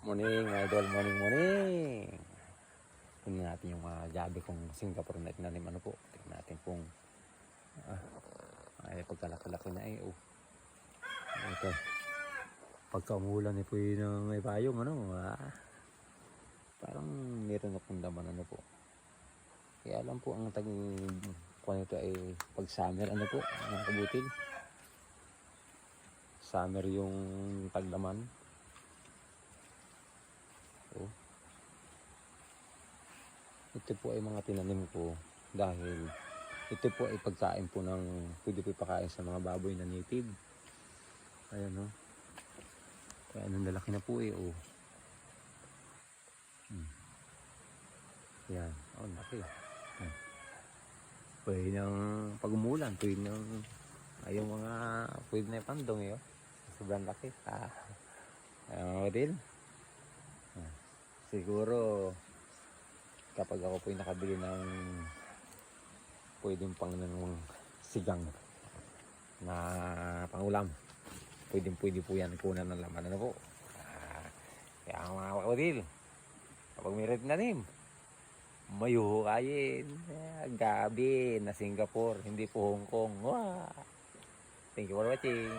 Morning, idol. Morning. Tingnan natin yung mga gabi kong Singapore na tinanim. Ano po? Tingnan natin kung ay pagkalaki-laki na eh. Oh. Ito. Pagka umulan eh po yun may payong. Parang meron akong laman. Ano po? Kaya alam po ang kung ito ay pag summer. Ano po? Mga kabutil. Summer yung taglaman. Oh. Ito po ay mga tinanim ko dahil ito po ay pagkain po pwede po ipakain sa mga baboy na native. Ayan o. Kaya nang lalaki na po eh. Oh. Ayan. Oh, laki. Pwede nang pag umulan, pwede nang yung mga pwede na yung pandong eh. Oh. Sobrang laki. Ayan din. Siguro kapag ako po yung nakabili ng pwedeng pang ng sigang na pangulam, pwede po yan kunan ng laman. Ano po? Kaya mga kapatid, kapag may red nanim, may huhukayin. Gabi na Singapore, hindi po Hong Kong. Wow. Thank you for watching.